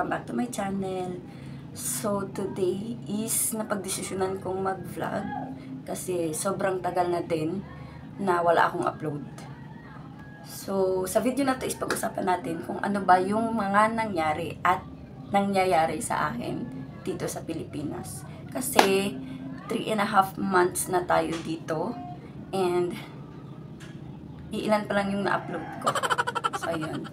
welcome back to my channel. So today is napagdesisyonan kong mag-vlog kasi sobrang tagal na din na wala akong upload. So sa video na to is pag-usapan natin kung ano ba yung mga nangyari at nangyayari sa akin dito sa Pilipinas. Kasi 3.5 months na tayo dito and iilan pa lang yung na-upload ko. So ayun.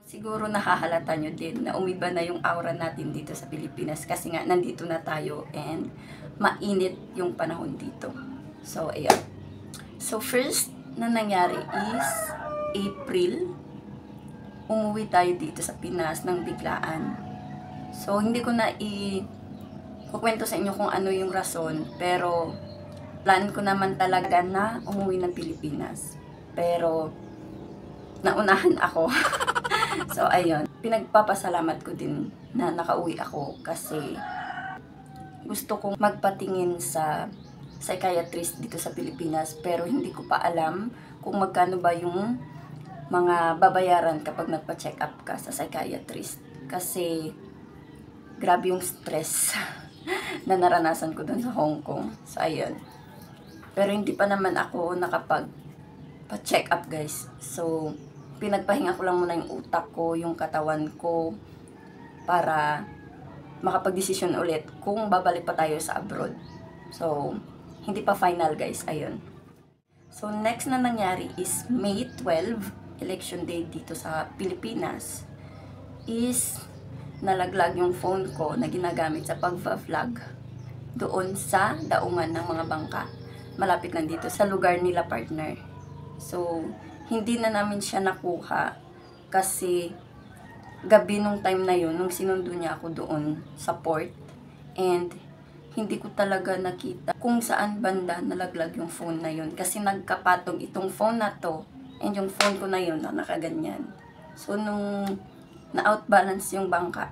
Siguro nakahalata nyo din na umiba na yung aura natin dito sa Pilipinas kasi nga nandito na tayo and mainit yung panahon dito. So, ayan. So, first na nangyari is April. Umuwi tayo dito sa Pinas ng biglaan. So, hindi ko na kukwento sa inyo kung ano yung rason, pero plan ko naman talaga na umuwi ng Pilipinas. Pero, naunahan ako. So, ayun. Pinagpapasalamat ko din na nakauwi ako kasi gusto kong magpatingin sa psychiatrist dito sa Pilipinas pero hindi ko pa alam kung magkano ba yung mga babayaran kapag nagpa-check up ka sa psychiatrist. Kasi grabe yung stress na naranasan ko dun sa Hong Kong. So, ayun. Pero hindi pa naman ako nakapag-check up, guys. So, pinagpahinga ko lang muna yung utak ko, yung katawan ko, para makapag-desisyon ulit kung babalik pa tayo sa abroad. So, hindi pa final, guys. Ayun. So, next na nangyari is May 12, election day dito sa Pilipinas, is nalaglag yung phone ko na ginagamit sa pag-vlog doon sa daungan ng mga bangka. Malapit lang dito sa lugar nila, partner. So, hindi na namin siya nakuha kasi gabi nung time na yun, nung sinundo niya ako doon sa port, and hindi ko talaga nakita kung saan banda nalaglag yung phone na yun kasi nagkapatong itong phone na to and yung phone ko na yun na nakaganyan. So nung na-outbalance yung bangka,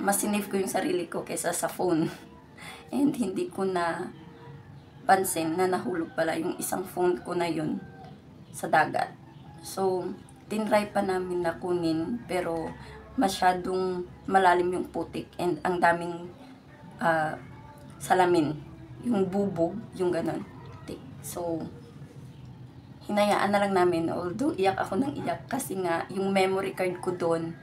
mas sinave ko yung sarili ko kaysa sa phone and hindi ko na pansin na nahulog pala yung isang phone ko na yun sa dagat. So, tinry pa namin na kunin pero masyadong malalim yung putik and ang daming salamin. Yung bubog, yung ganon. So, hinayaan na lang namin. Although, iyak ako ng iyak kasi nga yung memory card ko doon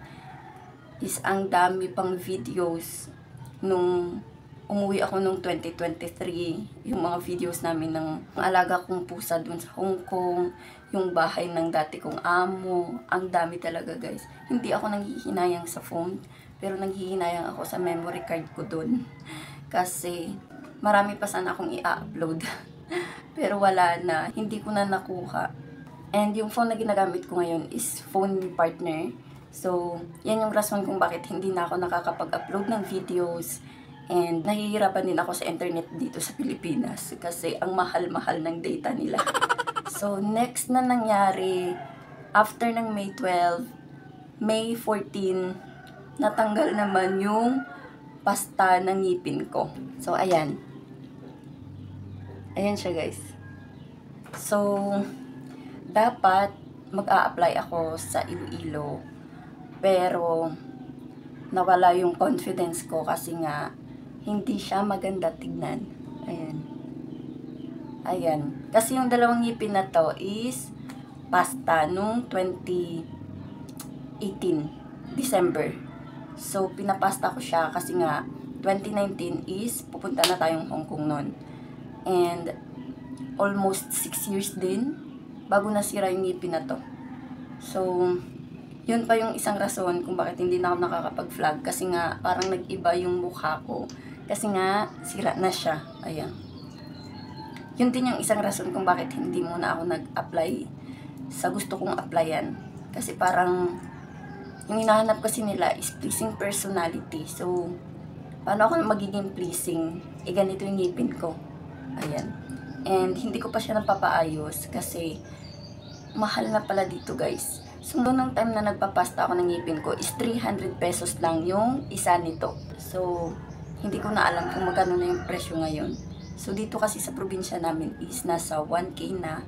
is ang dami pang videos nung umuwi ako nung 2023, yung mga videos namin ng alaga kong pusa dun sa Hong Kong, yung bahay ng dati kong amo, ang dami talaga, guys. Hindi ako nanghihinayang sa phone, pero nanghihinayang ako sa memory card ko dun. Kasi marami pa sana akong i-upload. Pero wala na, hindi ko na nakuha. And yung phone na ginagamit ko ngayon is phone ni partner. So, yan yung rason kung bakit hindi na ako nakakapag-upload ng videos. And nahihirapan din ako sa internet dito sa Pilipinas kasi ang mahal-mahal ng data nila. So, next na nangyari, after ng May 12, May 14, natanggal naman yung pasta ng ngipin ko. So, ayan. Ayan siya, guys. So, dapat mag-a-apply ako sa Iloilo. Pero, nawala yung confidence ko kasi nga, hindi siya maganda tignan. Ayan. Ayan. Kasi yung dalawang ngipin na to is pasta nung 2018, December. So, pinapasta ko siya kasi nga 2019 is pupunta na tayong Hong Kong nun. And almost 6 years din bago nasira yung ngipin na to. So, yun pa yung isang rason kung bakit hindi na ako nakakapag-vlog kasi nga parang nag-iba yung mukha ko. Kasi nga, sira na siya. Ayan. Yun din yung isang rason kung bakit hindi muna ako nag-apply sa gusto kong applyan. Kasi parang, yung hinahanap kasi nila is pleasing personality. So, paano ako magiging pleasing? Ganito yung ngipin ko. Ayan. And, hindi ko pa siya napapaayos kasi, mahal na pala dito, guys. So, noong time na nagpapasta ako ng ngipin ko is 300 pesos lang yung isa nito. So, hindi ko na alam kung magkano na yung presyo ngayon. So, dito kasi sa probinsya namin is nasa 1K na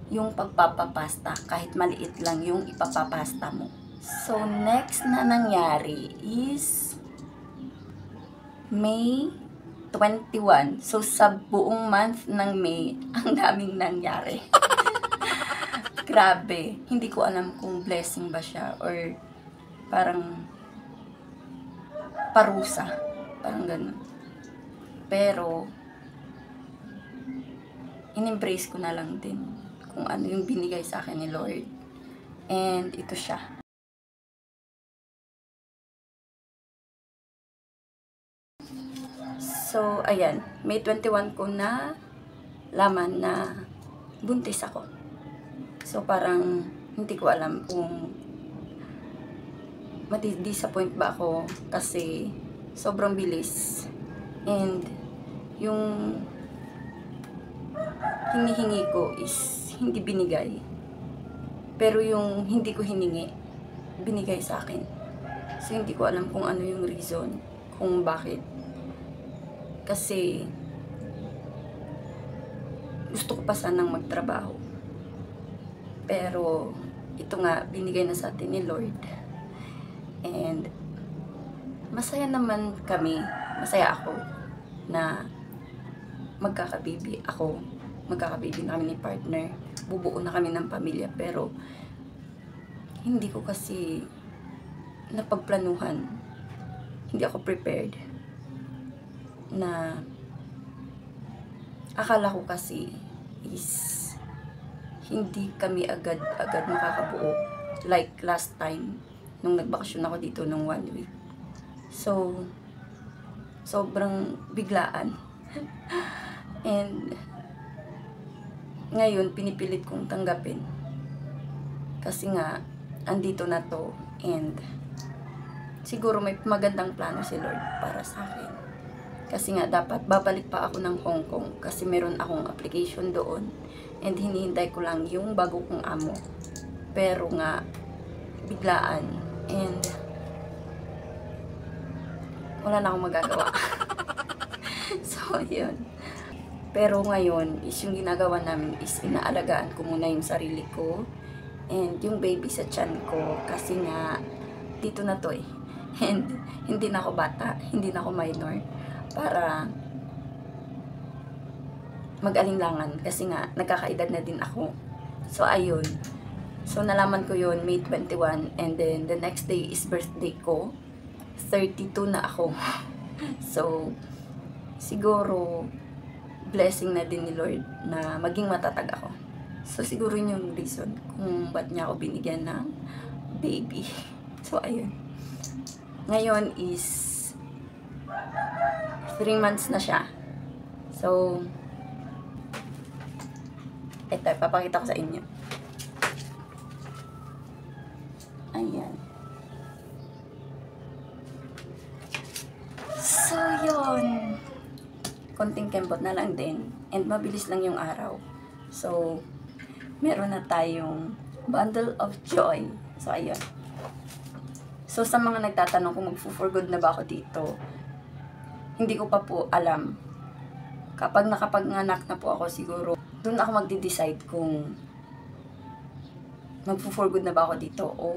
yung pagpapapasta kahit maliit lang yung ipapapasta mo. So, next na nangyari is May 21. So, sa buong month ng May, ang daming nangyari. Grabe. Hindi ko alam kung blessing ba siya or parang parusa. Parang ganun. Pero, in-embrace ko na lang din kung ano yung binigay sa akin ni Lord. And ito siya. So, ayan. May 21 ko na laman na buntis ako. So, parang hindi ko alam kung madi-disappoint ba ako kasi sobrang bilis. And yung hinihingi ko is hindi binigay. Pero yung hindi ko hiningi, binigay sa akin. So, hindi ko alam kung ano yung reason, kung bakit. Kasi gusto ko pa sanang magtrabaho. Pero ito nga, binigay na sa atin ni Lord. And masaya naman kami, masaya ako na magkakababy ako. Magkakababy na kami ni partner. Bubuo na kami ng pamilya. Pero hindi ko kasi napagplanuhan. Hindi ako prepared. Na akala ko kasi is hindi kami agad makakabuo like last time nung nagbakasyon ako dito nung 1 week. So sobrang biglaan. And ngayon pinipilit kong tanggapin kasi nga andito na to and siguro may magandang plano si Lord para sa akin. Kasi nga, dapat babalik pa ako ng Hong Kong kasi meron akong application doon and hinihintay ko lang yung bago kong amo. Pero nga, biglaan and wala na akong magagawa. So, yun. Pero ngayon, is yung ginagawa namin is inaalagaan ko muna yung sarili ko and yung baby sa tiyan ko kasi nga, dito na to eh. And hindi na ako bata, hindi na ako minor. Para mag-alinlangan kasi nga nagkakaedad na din ako. So ayun. So nalaman ko yun May 21 and then the next day is birthday ko. 32 na ako. So siguro blessing na din ni Lord na maging matatag ako. So siguro yun yung reason kung ba't niya ako binigyan ng baby. So ayun. Ngayon is 3 months na siya. So, ito, papakita ko sa inyo. Ayan. So, yun. Konting kembot na lang din. And mabilis lang yung araw. So, meron na tayong bundle of joy. So, ayun. So, sa mga nagtatanong kung mag-for good na ba ako dito, hindi ko pa po alam. Kapag nakapag-anak na po ako siguro, doon ako magde-decide kung mag-for good na ba ako dito o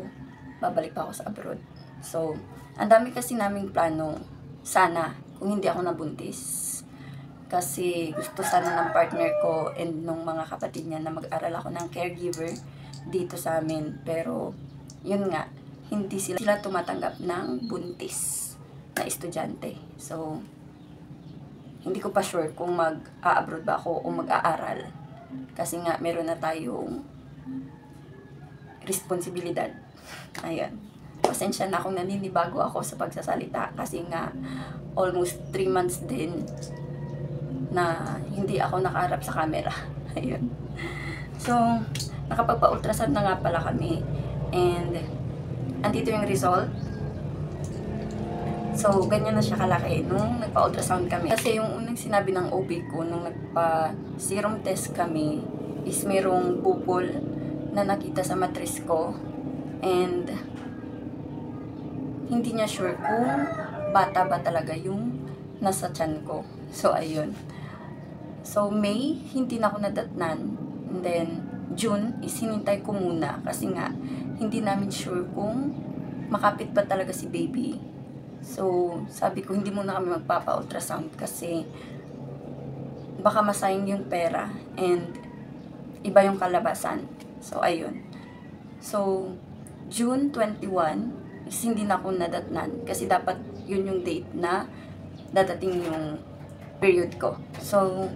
babalik pa ako sa abroad. So, ang dami kasi naming plano sana kung hindi ako nabuntis. Kasi gusto sana ng partner ko and nung mga kapatid niya na mag-aral ako ng caregiver dito sa amin. Pero, yun nga, hindi sila tumatanggap ng buntis na estudyante. So, hindi ko pa sure kung mag-a-abroad ba ako o mag-aaral. Kasi nga, meron na tayong responsibilidad. Ayan. Pasensya na kung naninibago ako sa pagsasalita. Kasi nga, almost 3 months din na hindi ako nakaharap sa camera. Ayun. So, nakapagpa-ultrasound na nga pala kami. And, andito yung result. So, ganyan na siya kalaki nung nagpa-ultrasound kami. Kasi yung unang sinabi ng OB ko nung nagpa-serum test kami is merong bukol na nakita sa matris ko. And, hindi niya sure kung bata ba talaga yung nasa tiyan ko. So, ayun. So, May, hindi na ako nadatnan. And then, June, is hinintay ko muna. Kasi nga, hindi namin sure kung makapit pa talaga si baby. So, sabi ko, hindi muna kami magpapa-ultrasound kasi baka masayang yung pera and iba yung kalabasan. So, ayun. So, June 21 is hindi na ako nadatnan kasi dapat yun yung date na dadating yung period ko. So,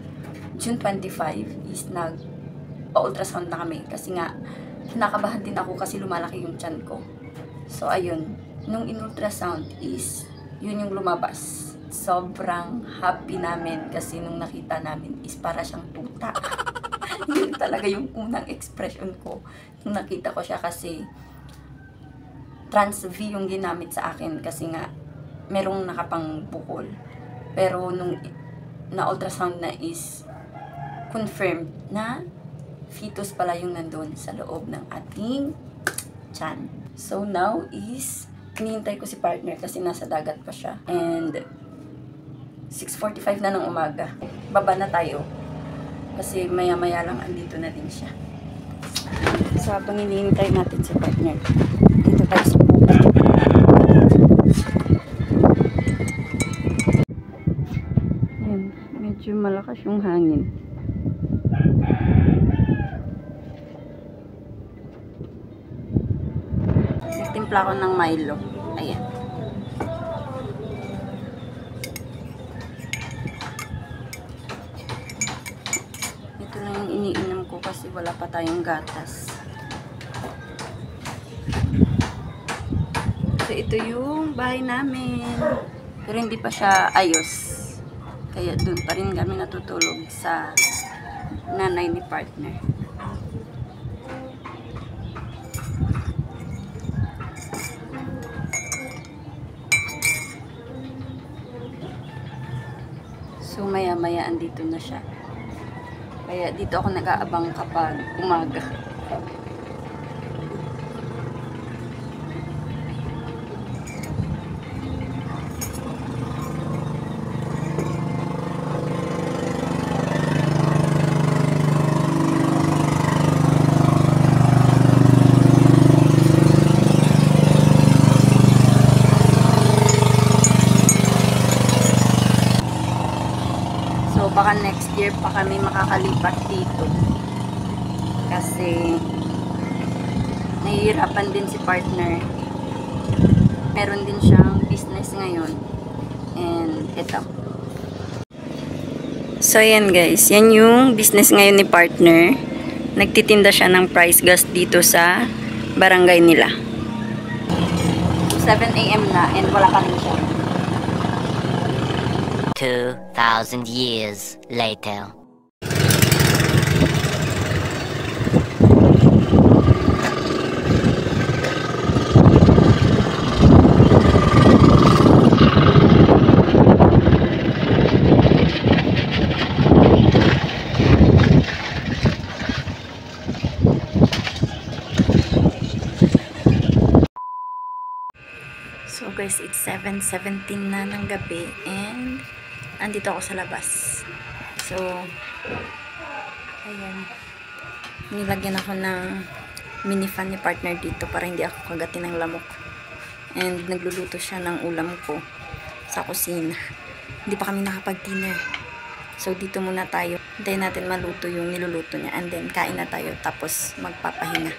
June 25 is nag-ultrasound na kami kasi nga kinakabahan din ako kasi lumalaki yung tiyan ko. So, ayun. Nung in-ultrasound is yun yung lumabas. Sobrang happy namin kasi nung nakita namin is para siyang tuta. Yun talaga yung unang expression ko nung nakita ko siya kasi trans V yung ginamit sa akin kasi nga merong nakapang bukol. Pero nung na-ultrasound na is confirmed na fetus pala yung nandun sa loob ng ating tiyan. So now is hinihintay ko si partner kasi nasa dagat pa siya. And 6:45 na ng umaga. Baba na tayo. Kasi maya-maya lang andito na din siya. So habang hinihintay natin si partner, dito tayo sa buka. Ayan, medyo malakas yung hangin. Nagtimpla ko ng Milo. Ayan. Ito lang yung iniinom ko kasi wala pa tayong gatas. So, ito yung bahay namin. Pero hindi pa siya ayos. Kaya dun pa rin kami natutulog sa nanay ni partner. So, maya-maya andito na siya. Kaya dito ako nag-aabang kapag umaga. So, baka next year pa kami makakalipat dito. Kasi, nahihirapan din si partner. Meron din siyang business ngayon. And, ito. So, yan guys. Yan yung business ngayon ni partner. Nagtitinda siya ng price gas dito sa barangay nila. 7 AM na and wala kami siya. 2,000 years later. So guys, it's 7:17 na ng gabi and andito ako sa labas. So, ayan. Nilagyan ako ng mini fan ni partner dito para hindi ako kagatin ng lamok. And nagluluto siya ng ulam ko sa kusina. Hindi pa kami nakapag-dinner. So, dito muna tayo. Hintayin natin maluto yung niluluto niya and then kain na tayo tapos magpapahinga.